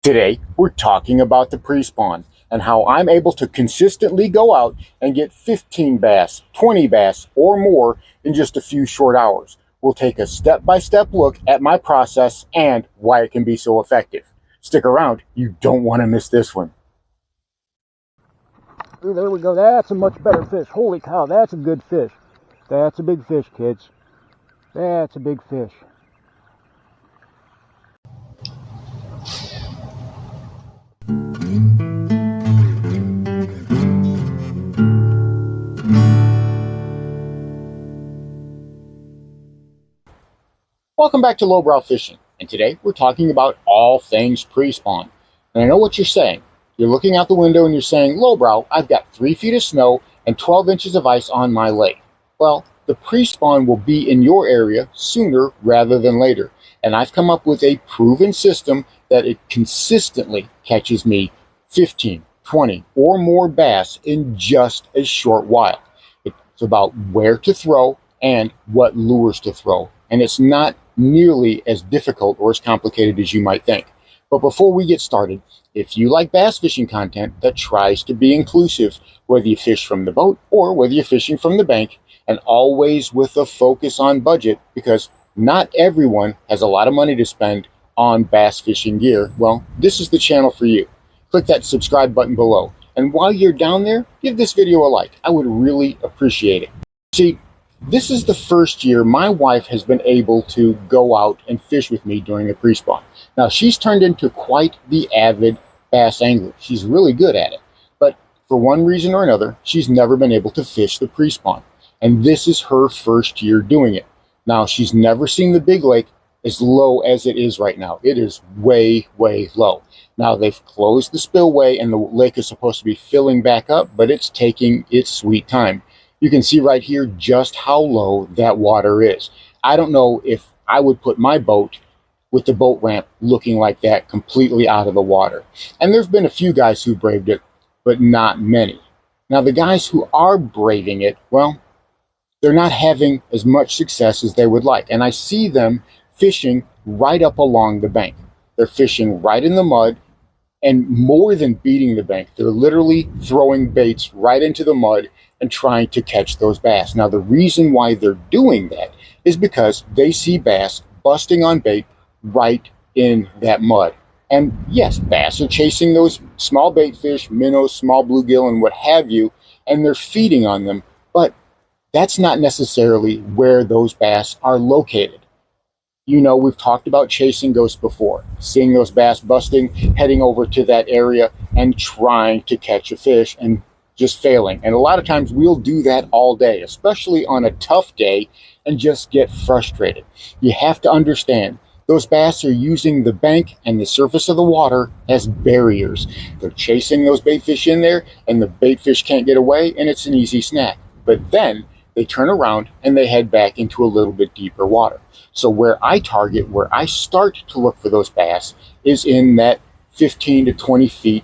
Today, we're talking about the pre-spawn and how I'm able to consistently go out and get 15 bass, 20 bass, or more in just a few short hours. We'll take a step-by-step look at my process and why it can be so effective. Stick around, you don't want to miss this one. Ooh, there we go. That's a much better fish. Holy cow, that's a good fish. That's a big fish, kids. That's a big fish. Welcome back to Lowbrow Fishing, and today we're talking about all things pre-spawn. And I know what you're saying. You're looking out the window and you're saying, Lowbrow, I've got 3 feet of snow and 12 inches of ice on my lake. Well, the pre-spawn will be in your area sooner rather than later. And I've come up with a proven system that it consistently catches me 15, 20, or more bass in just a short while. It's about where to throw and what lures to throw. And it's not nearly as difficult or as complicated as you might think. But before we get started, if you like bass fishing content that tries to be inclusive, whether you fish from the boat or whether you're fishing from the bank, and always with a focus on budget, because not everyone has a lot of money to spend on bass fishing gear, well, this is the channel for you. Click that subscribe button below. And while you're down there, give this video a like. I would really appreciate it. See, this is the first year my wife has been able to go out and fish with me during the pre-spawn. Now, she's turned into quite the avid bass angler. She's really good at it. But for one reason or another, she's never been able to fish the pre-spawn. And this is her first year doing it. Now, she's never seen the big lake as low as it is right now. It is way, way low. Now, they've closed the spillway and the lake is supposed to be filling back up, but it's taking its sweet time. You can see right here just how low that water is. I don't know if I would put my boat with the boat ramp looking like that completely out of the water. And there's been a few guys who braved it, but not many. Now, the guys who are braving it, well, they're not having as much success as they would like. And I see them fishing right up along the bank. They're fishing right in the mud, and more than beating the bank, they're literally throwing baits right into the mud and trying to catch those bass. Now, the reason why they're doing that is because they see bass busting on bait right in that mud. And yes, bass are chasing those small bait fish, minnows, small bluegill, and what have you, and they're feeding on them. But that's not necessarily where those bass are located. You know, we've talked about chasing ghosts before, seeing those bass busting, heading over to that area and trying to catch a fish and just failing. And a lot of times we'll do that all day, especially on a tough day, and just get frustrated. You have to understand, those bass are using the bank and the surface of the water as barriers. They're chasing those bait fish in there, and the bait fish can't get away, and it's an easy snack. But then they turn around and they head back into a little bit deeper water. So where I target, where I start to look for those bass, is in that 15 to 20 feet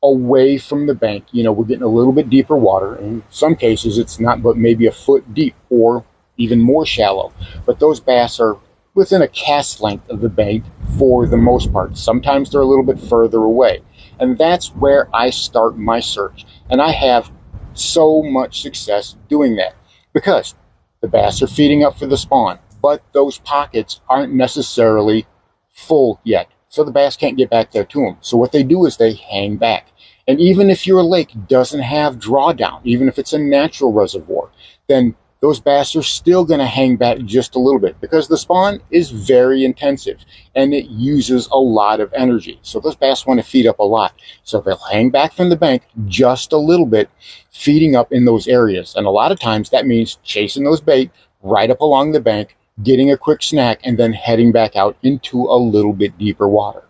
away from the bank. You know, we're getting a little bit deeper water. In some cases, it's not but maybe a foot deep or even more shallow. But those bass are within a cast length of the bank for the most part. Sometimes they're a little bit further away. And that's where I start my search. And I have so much success doing that because the bass are feeding up for the spawn, but those pockets aren't necessarily full yet. So the bass can't get back there to them. So what they do is they hang back. And even if your lake doesn't have drawdown, even if it's a natural reservoir, then those bass are still going to hang back just a little bit because the spawn is very intensive and it uses a lot of energy. So those bass want to feed up a lot. So they'll hang back from the bank just a little bit, feeding up in those areas. And a lot of times that means chasing those bait right up along the bank, getting a quick snack, and then heading back out into a little bit deeper water.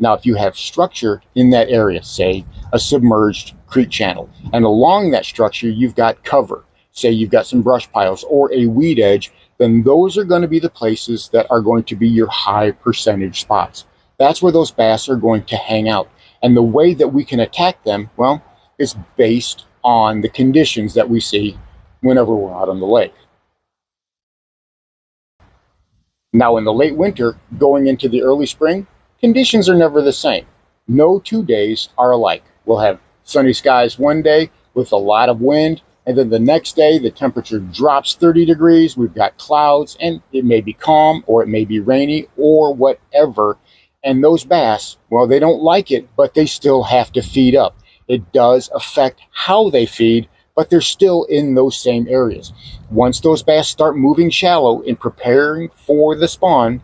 Now, if you have structure in that area, say a submerged creek channel, and along that structure you've got cover, say you've got some brush piles or a weed edge, then those are going to be the places that are going to be your high percentage spots. That's where those bass are going to hang out. And the way that we can attack them, well, is based on the conditions that we see whenever we're out on the lake. Now, in the late winter, going into the early spring, conditions are never the same. No 2 days are alike. We'll have sunny skies one day with a lot of wind, and then the next day the temperature drops 30 degrees. We've got clouds, and it may be calm or it may be rainy or whatever. And those bass, well, they don't like it, but they still have to feed up. It does affect how they feed, but they're still in those same areas. Once those bass start moving shallow and preparing for the spawn,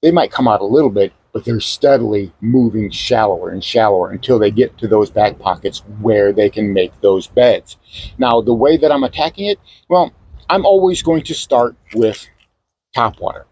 they might come out a little bit, but they're steadily moving shallower and shallower until they get to those back pockets where they can make those beds. Now, the way that I'm attacking it, well, I'm always going to start with topwater.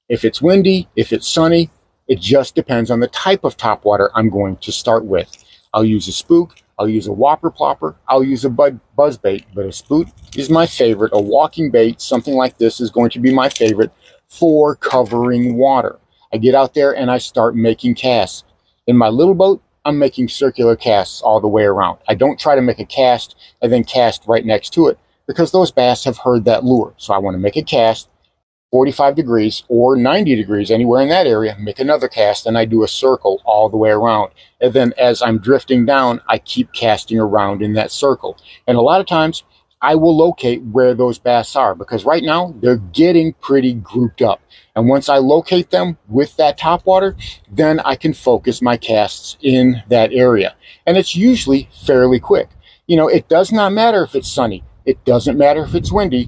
If it's windy, if it's sunny, it just depends on the type of topwater I'm going to start with. I'll use a spook, I'll use a whopper plopper, I'll use a buzz bait, but a spook is my favorite. A walking bait, something like this, is going to be my favorite for covering water. I get out there and I start making casts. In my little boat, I'm making circular casts all the way around. I don't try to make a cast and then cast right next to it, because those bass have heard that lure. So I want to make a cast, 45 degrees or 90 degrees, anywhere in that area, make another cast, and I do a circle all the way around. And then as I'm drifting down, I keep casting around in that circle. And a lot of times, I will locate where those bass are, because right now they're getting pretty grouped up. And once I locate them with that topwater, then I can focus my casts in that area. And it's usually fairly quick. You know, it does not matter if it's sunny. It doesn't matter if it's windy.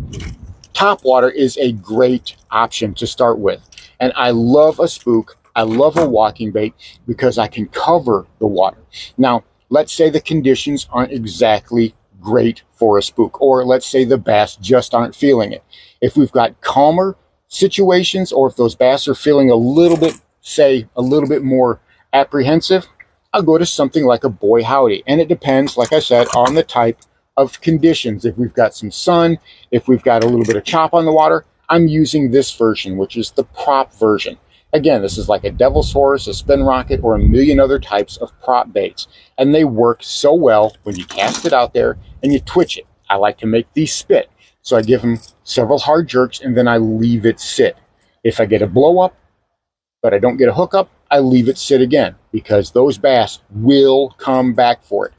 Topwater is a great option to start with. And I love a spook. I love a walking bait because I can cover the water. Now, let's say the conditions aren't exactly great for a spook, or let's say the bass just aren't feeling it. If we've got calmer situations, or if those bass are feeling a little bit, say, a little bit more apprehensive, I'll go to something like a Boy Howdy. And it depends, like I said, on the type of conditions. If we've got some sun, if we've got a little bit of chop on the water, I'm using this version, which is the prop version. Again, this is like a devil's horse, a spin rocket, or a million other types of prop baits. And they work so well when you cast it out there and you twitch it. I like to make these spit. So I give them several hard jerks and then I leave it sit. If I get a blow up, but I don't get a hookup, I leave it sit again, because those bass will come back for it.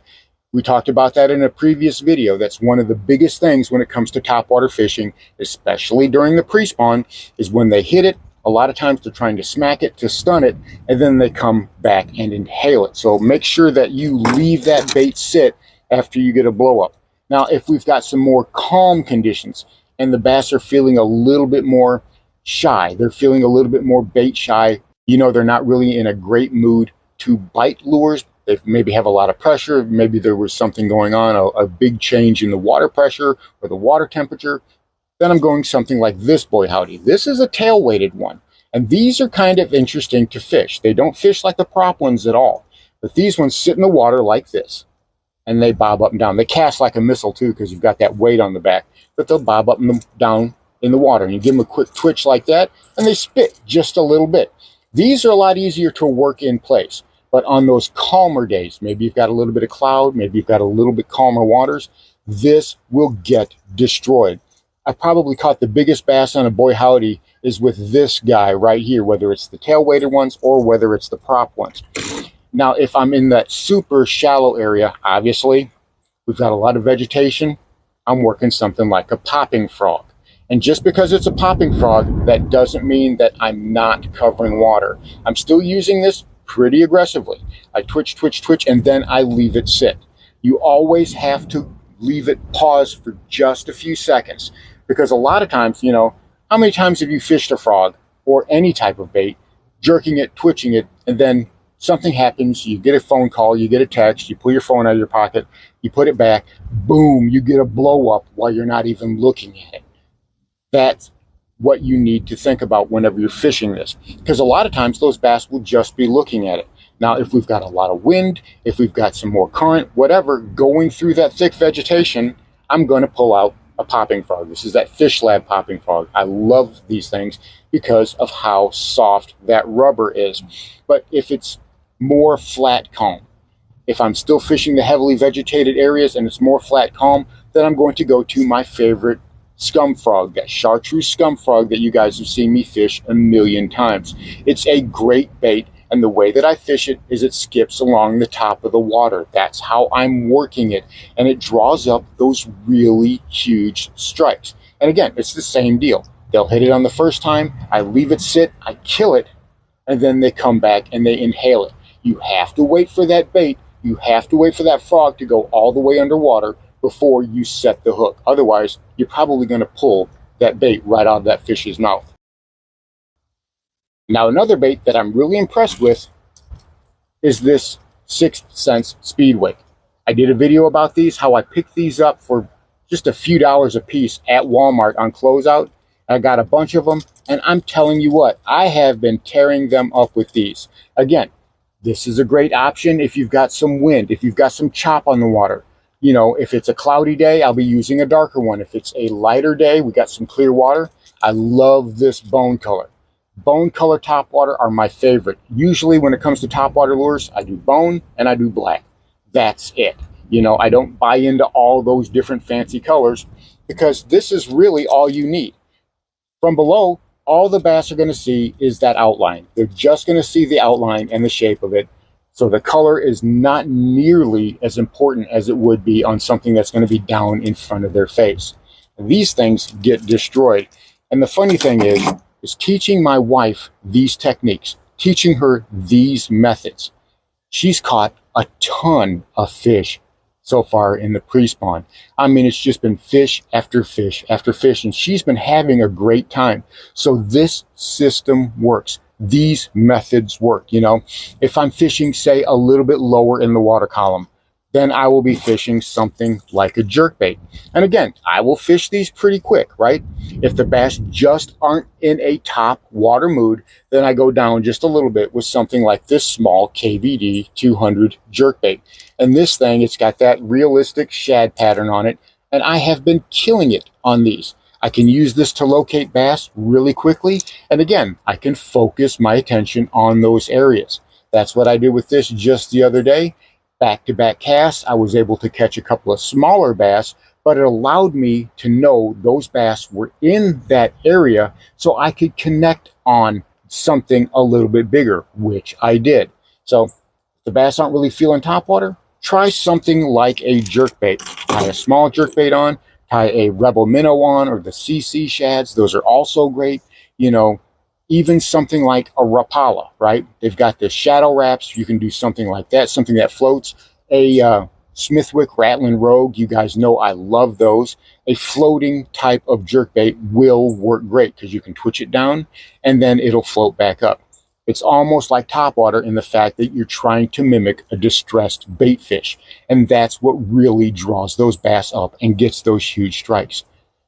We talked about that in a previous video. That's one of the biggest things when it comes to topwater fishing, especially during the pre-spawn, is when they hit it. A lot of times they're trying to smack it, to stun it, and then they come back and inhale it. So make sure that you leave that bait sit after you get a blow up. Now, if we've got some more calm conditions and the bass are feeling a little bit more shy, they're feeling a little bit more bait shy, you know, they're not really in a great mood to bite lures. They maybe have a lot of pressure. Maybe there was something going on, a big change in the water pressure or the water temperature. Then I'm going something like this Boy Howdy. This is a tail-weighted one. And these are kind of interesting to fish. They don't fish like the prop ones at all. But these ones sit in the water like this. And they bob up and down. They cast like a missile too, because you've got that weight on the back. But they'll bob up and down in the water. And you give them a quick twitch like that, and they spit just a little bit. These are a lot easier to work in place. But on those calmer days, maybe you've got a little bit of cloud, maybe you've got a little bit calmer waters, this will get destroyed. I probably caught the biggest bass on a Boy Howdy is with this guy right here, whether it's the tail-weighted ones or whether it's the prop ones. Now, if I'm in that super shallow area, obviously, we've got a lot of vegetation, I'm working something like a popping frog. And just because it's a popping frog, that doesn't mean that I'm not covering water. I'm still using this pretty aggressively. I twitch, twitch, twitch, and then I leave it sit. You always have to leave it pause for just a few seconds, because a lot of times, you know, how many times have you fished a frog or any type of bait, jerking it, twitching it, and then something happens, you get a phone call, you get a text, you pull your phone out of your pocket, you put it back, boom, you get a blow up while you're not even looking at it. That's what you need to think about whenever you're fishing this, because a lot of times those bass will just be looking at it. Now, if we've got a lot of wind, if we've got some more current, whatever, going through that thick vegetation, I'm going to pull out a popping frog. This is that Fish Lab popping frog. I love these things because of how soft that rubber is. But if it's more flat calm, if I'm still fishing the heavily vegetated areas and it's more flat calm, then I'm going to go to my favorite scum frog, that chartreuse scum frog that you guys have seen me fish a million times. It's a great bait, And the way that I fish it is it skips along the top of the water. That's how I'm working it. And it draws up those really huge strikes. And again, it's the same deal. They'll hit it on the first time, I leave it sit, I kill it, and then they come back and they inhale it. You have to wait for that bait. You have to wait for that frog to go all the way underwater before you set the hook. Otherwise, you're probably going to pull that bait right out of that fish's mouth. Now, another bait that I'm really impressed with is this 6th Sense Speedway. I did a video about these, how I picked these up for just a few dollars a piece at Walmart on closeout. I got a bunch of them, and I'm telling you what, I have been tearing them up with these. Again, this is a great option if you've got some wind, if you've got some chop on the water. You know, if it's a cloudy day, I'll be using a darker one. If it's a lighter day, we got some clear water. I love this bone color. Bone color topwater are my favorite. Usually when it comes to topwater lures, I do bone and I do black. That's it. You know, I don't buy into all those different fancy colors because this is really all you need. From below, all the bass are going to see is that outline. They're just going to see the outline and the shape of it. So the color is not nearly as important as it would be on something that's going to be down in front of their face. These things get destroyed. And the funny thing is teaching my wife these techniques, teaching her these methods. She's caught a ton of fish so far in the pre-spawn. I mean, it's just been fish after fish after fish, and she's been having a great time. So this system works. These methods work. You know, if I'm fishing, say, a little bit lower in the water column, then I will be fishing something like a jerkbait. And again, I will fish these pretty quick, right? If the bass just aren't in a top water mood, then I go down just a little bit with something like this small KVD 200 jerkbait. And this thing, it's got that realistic shad pattern on it, and I have been killing it on these. I can use this to locate bass really quickly, and again, I can focus my attention on those areas. That's what I did with this just the other day. Back-to-back casts, I was able to catch a couple of smaller bass, but it allowed me to know those bass were in that area so I could connect on something a little bit bigger, which I did. So if the bass aren't really feeling topwater, try something like a jerkbait. Tie a small jerkbait on, tie a Rebel Minnow on, or the CC shads. Those are also great. You know, even something like a Rapala, right? They've got the shadow wraps. You can do something like that, something that floats. A Smithwick Rattling Rogue, you guys know I love those. A floating type of jerkbait will work great because you can twitch it down and then it'll float back up. It's almost like topwater in the fact that you're trying to mimic a distressed bait fish. And that's what really draws those bass up and gets those huge strikes.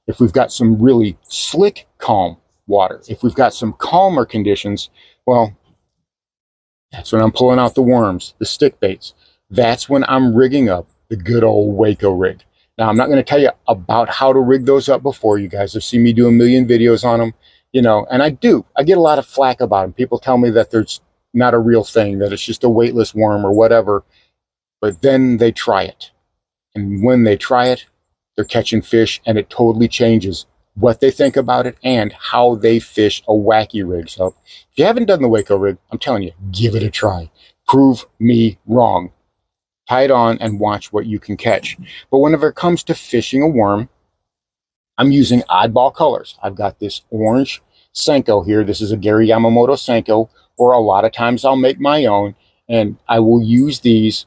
If we've got some really slick, calm water, if we've got some calmer conditions, well, that's when I'm pulling out the worms, the stick baits. That's when I'm rigging up the good old Waco rig. Now, I'm not going to tell you about how to rig those up before. You guys have seen me do a million videos on them, you know, and I get a lot of flack about them. People tell me that there's not a real thing, that it's just a weightless worm or whatever, but then they try it. And when they try it, they're catching fish, and it totally changes what they think about it and how they fish a wacky rig. So if you haven't done the Waco rig, I'm telling you, give it a try. Prove me wrong. Tie it on and watch what you can catch. But whenever it comes to fishing a worm, I'm using oddball colors. I've got this orange Senko here. This is a Gary Yamamoto Senko, or a lot of times I'll make my own, and I will use these.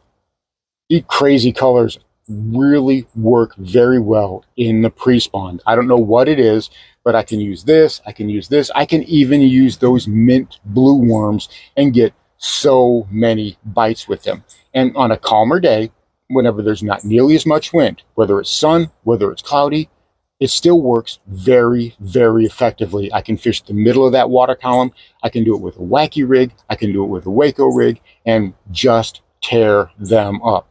These crazy colors really work very well in the pre-spawn. I don't know what it is, but I can use this, I can use this, I can even use those mint blue worms and get so many bites with them. And on a calmer day, whenever there's not nearly as much wind, whether it's sun, whether it's cloudy, it still works very, very effectively. I can fish the middle of that water column. I can do it with a wacky rig. I can do it with a Waco rig and just tear them up.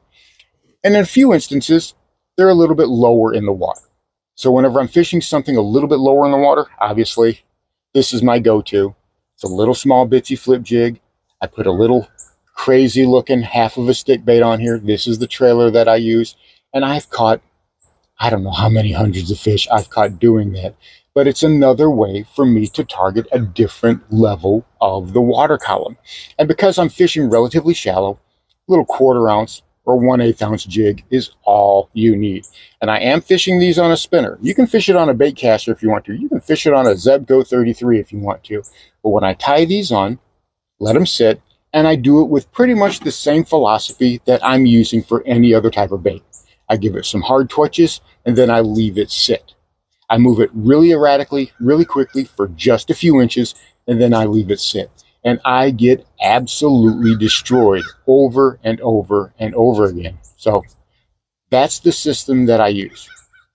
And in a few instances, they're a little bit lower in the water. So whenever I'm fishing something a little bit lower in the water, obviously, this is my go-to. It's a little small bitsy flip jig. I put a little crazy looking half of a stick bait on here. This is the trailer that I use. And I've caught, I don't know how many hundreds of fish I've caught doing that. but it's another way for me to target a different level of the water column. And because I'm fishing relatively shallow, a little 1/4 ounce or 1/8 ounce jig is all you need. And I am fishing these on a spinner. You can fish it on a bait caster if you want to. You can fish it on a Zebco 33 if you want to. But when I tie these on, let them sit, and I do it with pretty much the same philosophy that I'm using for any other type of bait. I give it some hard twitches, and then I leave it sit. I move it really erratically, really quickly for just a few inches, and then I leave it sit. And I get absolutely destroyed over and over and over again. So that's the system that I use.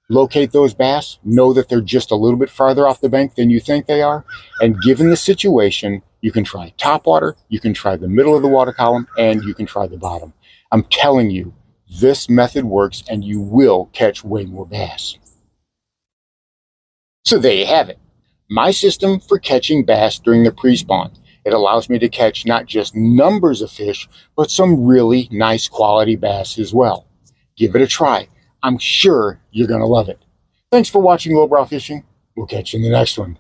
Locate those bass, know that they're just a little bit farther off the bank than you think they are, and given the situation, you can try top water, you can try the middle of the water column, and you can try the bottom. I'm telling you, this method works and you will catch way more bass. So there you have it. My system for catching bass during the pre-spawn. It allows me to catch not just numbers of fish, but some really nice quality bass as well. Give it a try. I'm sure you're going to love it. Thanks for watching Lowbrow Fishing. We'll catch you in the next one.